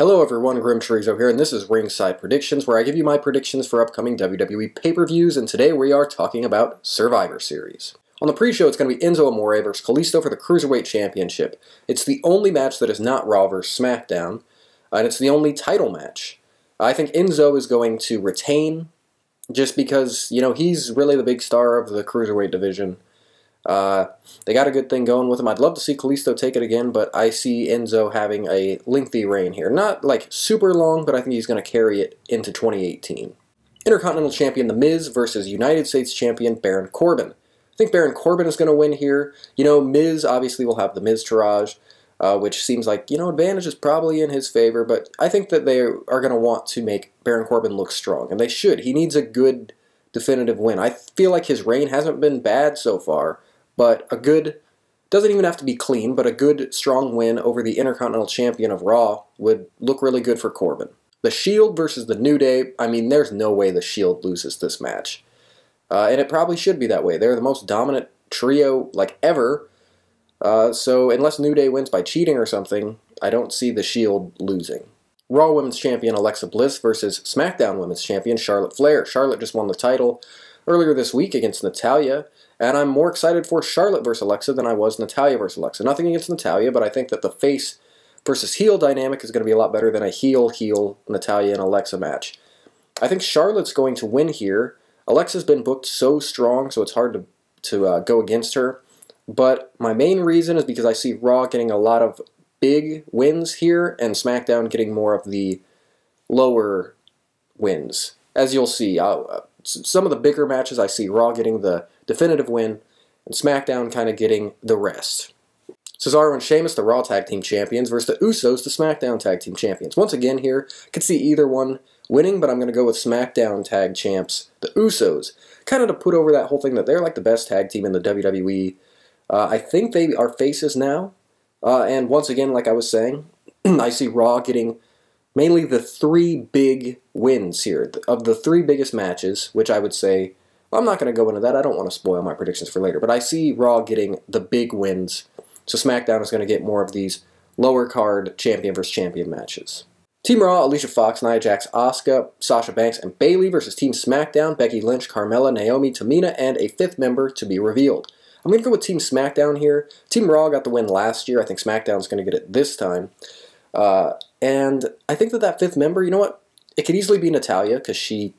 Hello everyone, GrimmChorizo here, and this is Ringside Predictions, where I give you my predictions for upcoming WWE pay-per-views, and today we are talking about Survivor Series. On the pre-show, it's going to be Enzo Amore versus Kalisto for the Cruiserweight Championship. It's the only match that is not Raw vs. Smackdown, and it's the only title match. I think Enzo is going to retain, just because, he's really the big star of the Cruiserweight division. They got a good thing going with him. I'd love to see Kalisto take it again, but I see Enzo having a lengthy reign here. Not like super long, but I think he's going to carry it into 2018. Intercontinental Champion The Miz versus United States Champion Baron Corbin. I think Baron Corbin is going to win here. Miz obviously will have the Miz-tourage, which seems like, advantage is probably in his favor, but I think that they are going to want to make Baron Corbin look strong, and they should. He needs a good definitive win. I feel like his reign hasn't been bad so far, but a good, doesn't even have to be clean, but a good, strong win over the Intercontinental Champion of Raw would look really good for Corbin. The Shield versus the New Day, there's no way the Shield loses this match. And it probably should be that way. They're the most dominant trio, ever. So unless New Day wins by cheating or something, I don't see the Shield losing. Raw Women's Champion Alexa Bliss versus SmackDown Women's Champion Charlotte Flair. Charlotte just won the title earlier this week against Natalya, and I'm more excited for Charlotte versus Alexa than I was Natalya versus Alexa. Nothing against Natalya, but I think that the face versus heel dynamic is going to be a lot better than a heel Natalya and Alexa match. I think Charlotte's going to win here. Alexa's been booked so strong, so it's hard to go against her. But my main reason is because I see Raw getting a lot of big wins here, and SmackDown getting more of the lower wins. As you'll see, some of the bigger matches I see Raw getting the definitive win, and SmackDown kind of getting the rest. Cesaro and Sheamus, the Raw Tag Team Champions, versus the Usos, the SmackDown Tag Team Champions. Once again here, I could see either one winning, but I'm going to go with SmackDown Tag Champs, the Usos. Kind of to put over that whole thing that they're like the best tag team in the WWE. I think they are faces now. And once again, like I was saying, I see Raw getting mainly the three big wins here. Of the three biggest matches, which I would say, well, I'm not going to go into that. I don't want to spoil my predictions for later. But I see Raw getting the big wins. So SmackDown is going to get more of these lower card champion versus champion matches. Team Raw, Alicia Fox, Nia Jax, Asuka, Sasha Banks, and Bayley versus Team SmackDown, Becky Lynch, Carmella, Naomi, Tamina, and a fifth member to be revealed. I'm going to go with Team SmackDown here. Team Raw got the win last year. I think SmackDown's going to get it this time. And I think that fifth member, you know what? It could easily be Natalya because she,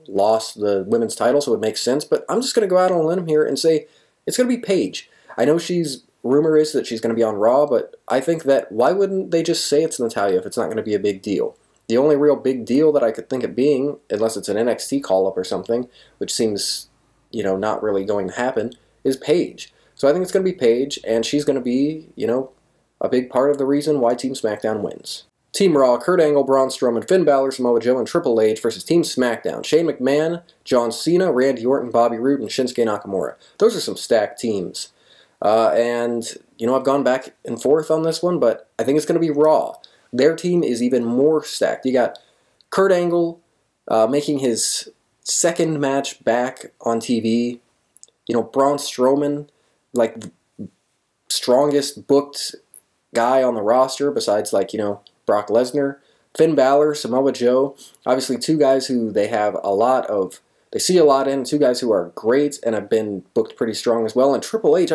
lost the women's title, so it makes sense. But I'm just going to go out on a limb here and say it's going to be Paige. I know rumor is that she's going to be on Raw, but I think that why wouldn't they just say it's Natalya if it's not going to be a big deal? The only real big deal that I could think of being, unless it's an NXT call-up or something, which seems, not really going to happen, is Paige. So I think it's going to be Paige, and she's going to be, a big part of the reason why Team SmackDown wins. Team Raw, Kurt Angle, Braun Strowman, Finn Balor, Samoa Joe, and Triple H versus Team SmackDown, Shane McMahon, John Cena, Randy Orton, Bobby Roode, and Shinsuke Nakamura. Those are some stacked teams. And, I've gone back and forth on this one, but I think it's going to be Raw. Their team is even more stacked. You got Kurt Angle making his second match back on TV. Braun Strowman, like the strongest booked guy on the roster besides, Brock Lesnar. Finn Balor, Samoa Joe, obviously two guys who they see a lot in, two guys who are great and have been booked pretty strong as well. And Triple H,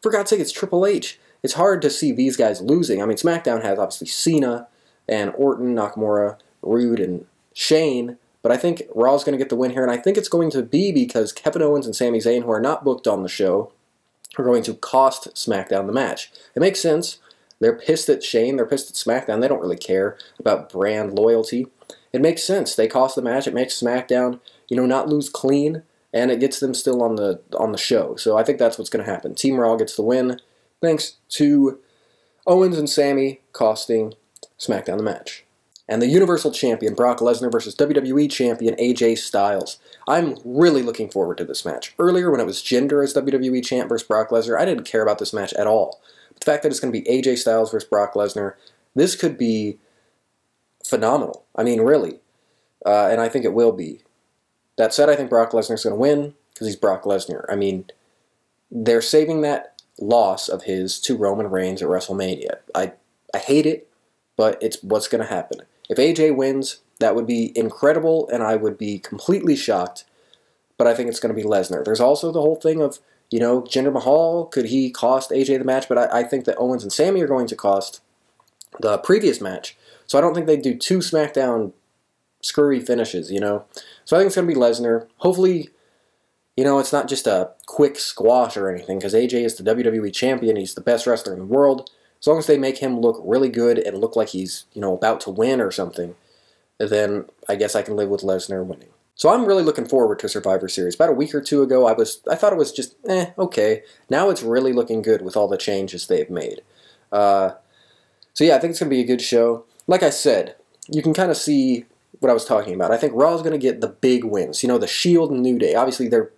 for God's sake, it's Triple H. It's hard to see these guys losing. SmackDown has obviously Cena and Orton, Nakamura, Roode, and Shane, but I think Raw's going to get the win here, and I think it's going to be because Kevin Owens and Sami Zayn, who are not booked on the show, are going to cost SmackDown the match. It makes sense. They're pissed at Shane. They're pissed at SmackDown. They don't really care about brand loyalty. It makes sense. They cost the match. It makes SmackDown, not lose clean, and it gets them still on the show. So I think that's what's going to happen. Team Raw gets the win, thanks to Owens and Sami costing SmackDown the match. And the Universal Champion, Brock Lesnar versus WWE Champion AJ Styles. I'm really looking forward to this match. Earlier, when it was Jinder as WWE Champ versus Brock Lesnar, I didn't care about this match at all. But the fact that it's going to be AJ Styles versus Brock Lesnar, this could be phenomenal. Really. And I think it will be. That said, I think Brock Lesnar's going to win because he's Brock Lesnar. They're saving that loss of his to Roman Reigns at WrestleMania. I hate it, but it's what's going to happen. If AJ wins, that would be incredible, and I would be completely shocked, but I think it's going to be Lesnar. There's also the whole thing of, you know, Jinder Mahal, could he cost AJ the match? But I think that Owens and Sami are going to cost the previous match, so I don't think they'd do 2 SmackDown screwy finishes, you know? So I think it's going to be Lesnar. Hopefully, you know, it's not just a quick squash or anything, because AJ is the WWE Champion, he's the best wrestler in the world. As long as they make him look really good and look like he's, you know, about to win or something, then I guess I can live with Lesnar winning. So I'm really looking forward to Survivor Series. About a week or 2 ago, I thought it was just, okay. Now it's really looking good with all the changes they've made. So yeah, I think it's going to be a good show. Like I said, you can kind of see what I was talking about. I think Raw is going to get the big wins. You know, the Shield and New Day. Obviously, they're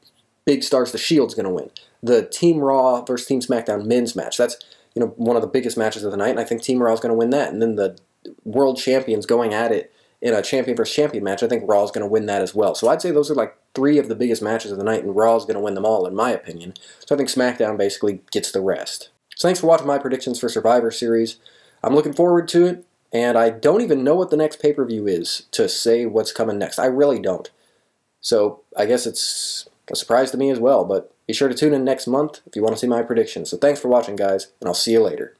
big stars. The Shield's going to win. The Team Raw versus Team SmackDown men's match. That's, you know, one of the biggest matches of the night, and I think Team Raw is going to win that. And then the World Champions going at it in a champion versus champion match, I think Raw is going to win that as well. So I'd say those are like 3 of the biggest matches of the night, and Raw is going to win them all, in my opinion. So I think SmackDown basically gets the rest. So thanks for watching my predictions for Survivor Series. I'm looking forward to it, and I don't even know what the next pay-per-view is to say what's coming next. I really don't. So I guess it's a surprise to me as well, but be sure to tune in next month if you want to see my predictions. So thanks for watching, guys, and I'll see you later.